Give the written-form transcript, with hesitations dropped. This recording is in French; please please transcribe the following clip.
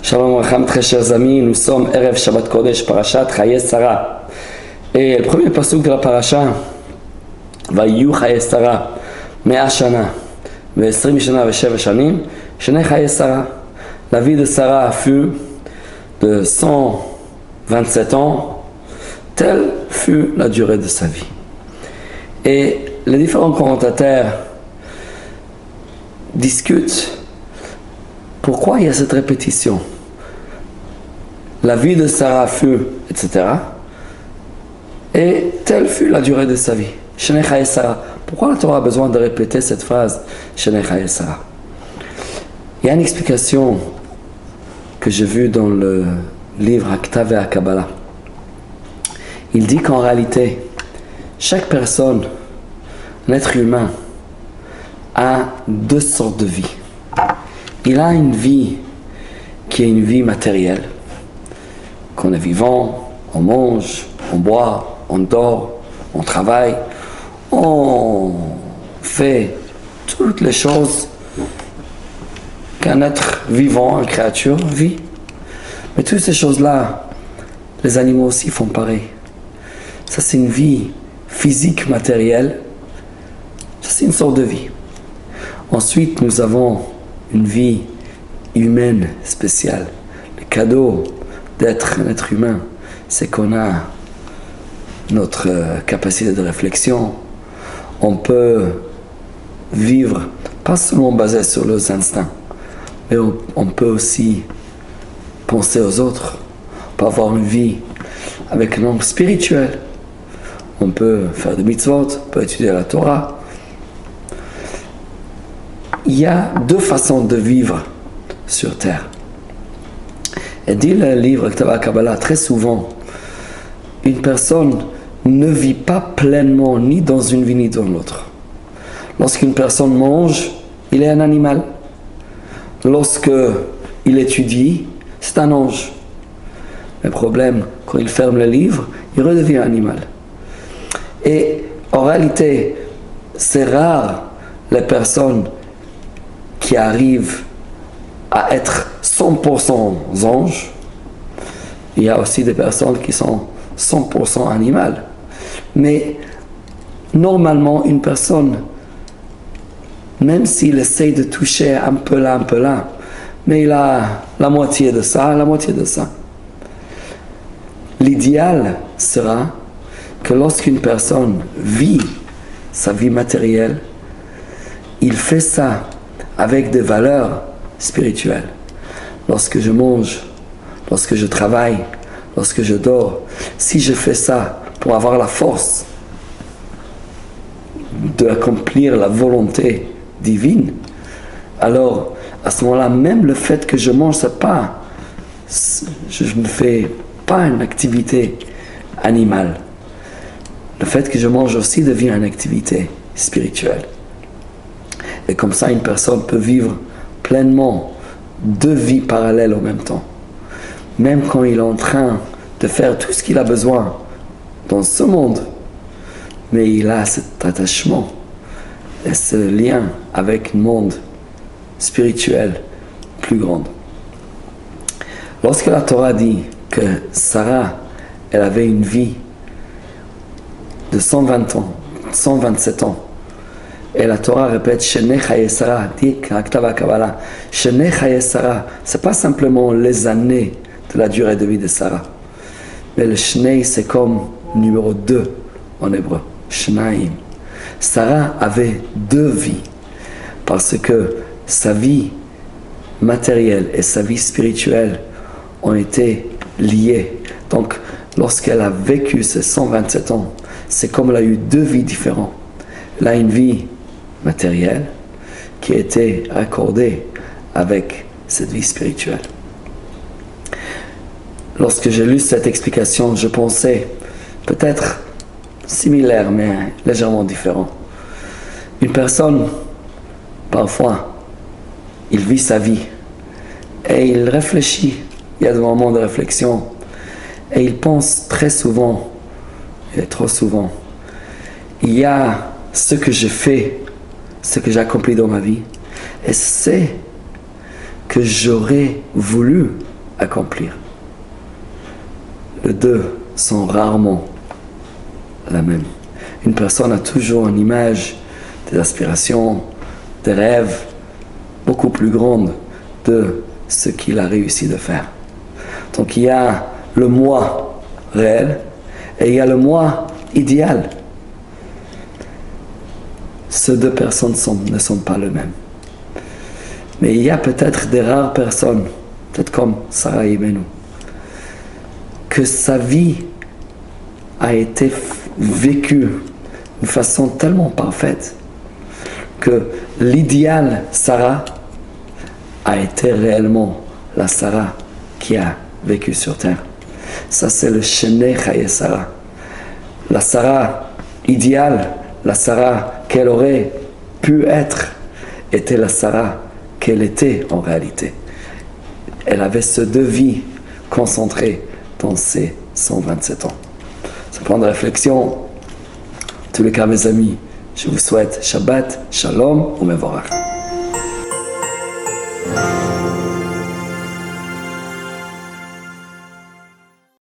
Shalom Racham, très chers amis, nous sommes Erev Shabbat Kodesh, Parashat Chayei Sarah. Et le premier pasuk de la Parasha, Vayu Chayei Sarah, Mea Shana, Ve'esrim Shana Ve'sheva Shanim, Shnei Chayei Sarah. La vie de Sarah fut de 127 ans, telle fut la durée de sa vie. Et les différents commentateurs discutent pourquoi il y a cette répétition. La vie de Sarah fut, etc. Et telle fut la durée de sa vie. Shnei Chayei Sarah. Pourquoi la Torah a besoin de répéter cette phrase Shnei Chayei Sarah? Il y a une explication que j'ai vue dans le livre Haktav et Kabbalah. Il dit qu'en réalité, chaque personne, un être humain, a deux sortes de vie. Il a une vie qui est une vie matérielle, qu'on est vivant, on mange, on boit, on dort, on travaille, on fait toutes les choses qu'un être vivant, une créature vit. Mais toutes ces choses-là, les animaux aussi font pareil. Ça, c'est une vie physique, matérielle. Ça, c'est une sorte de vie. Ensuite, nous avons une vie humaine spéciale. Le cadeau d'être un être humain, c'est qu'on a notre capacité de réflexion. On peut vivre, pas seulement basé sur nos instincts, mais on peut aussi penser aux autres. On peut avoir une vie avec un angle spirituel. On peut faire des mitzvot, on peut étudier la Torah. Il y a deux façons de vivre sur terre. Et dit le livre Haktav et Kabbalah, très souvent, une personne ne vit pas pleinement ni dans une vie ni dans l'autre. Lorsqu'une personne mange, il est un animal. Lorsqu'il étudie, c'est un ange. Le problème, quand il ferme le livre, il redevient animal. Et en réalité, c'est rare les personnes qui arrivent à être 100% anges. Il y a aussi des personnes qui sont 100% animales. Mais normalement, une personne, même s'il essaye de toucher un peu là, mais il a la moitié de ça, la moitié de ça. L'idéal sera que lorsqu'une personne vit sa vie matérielle, il fait ça avec des valeurs spirituelles. Lorsque je mange, lorsque je travaille, lorsque je dors, si je fais ça pour avoir la force d'accomplir la volonté divine, alors à ce moment-là, même le fait que je mange, je ne fais pas une activité animale. Le fait que je mange aussi devient une activité spirituelle. Et comme ça, une personne peut vivre pleinement deux vies parallèles en même temps. Même quand il est en train de faire tout ce qu'il a besoin dans ce monde, mais il a cet attachement et ce lien avec un monde spirituel plus grand. Lorsque la Torah dit que Sarah, elle avait une vie de 120 ans, 127 ans, et la Torah répète Shnei Chayei Sarah, dit Haktav et Kabbalah, Shnei Chayei Sarah, c'est pas simplement les années de la durée de vie de Sarah, mais le Shnei c'est comme numéro 2 en hébreu, Shnaim. Sarah avait deux vies parce que sa vie matérielle et sa vie spirituelle ont été liées. Donc lorsqu'elle a vécu ces 127 ans, c'est comme elle a eu deux vies différentes. Elle a une vie matérielle qui a été accordée avec cette vie spirituelle. Lorsque j'ai lu cette explication, je pensais peut-être similaire mais légèrement différent. Une personne, parfois, il vit sa vie et il réfléchit, il y a des moments de réflexion et il pense très souvent, et trop souvent, il y a ce que je fais, ce que j'ai accompli dans ma vie, et c'est que j'aurais voulu accomplir. Les deux sont rarement la même. Une personne a toujours une image, des aspirations, des rêves beaucoup plus grandes de ce qu'il a réussi de faire. Donc il y a le moi réel et il y a le moi idéal. Ces deux personnes ne sont pas les mêmes. Mais il y a peut-être des rares personnes, peut-être comme Sarah Ibenou, que sa vie a été vécue d'une façon tellement parfaite que l'idéal Sarah a été réellement la Sarah qui a vécu sur terre. Ça, c'est le Shenei Chaye Sarah. La Sarah idéale, la Sarah qu'elle aurait pu être, était la Sarah qu'elle était en réalité. Elle avait ce deux vies concentrées dans ses 127 ans. Ce point de réflexion. En tous les cas, mes amis, je vous souhaite Shabbat, Shalom ou Mevorach.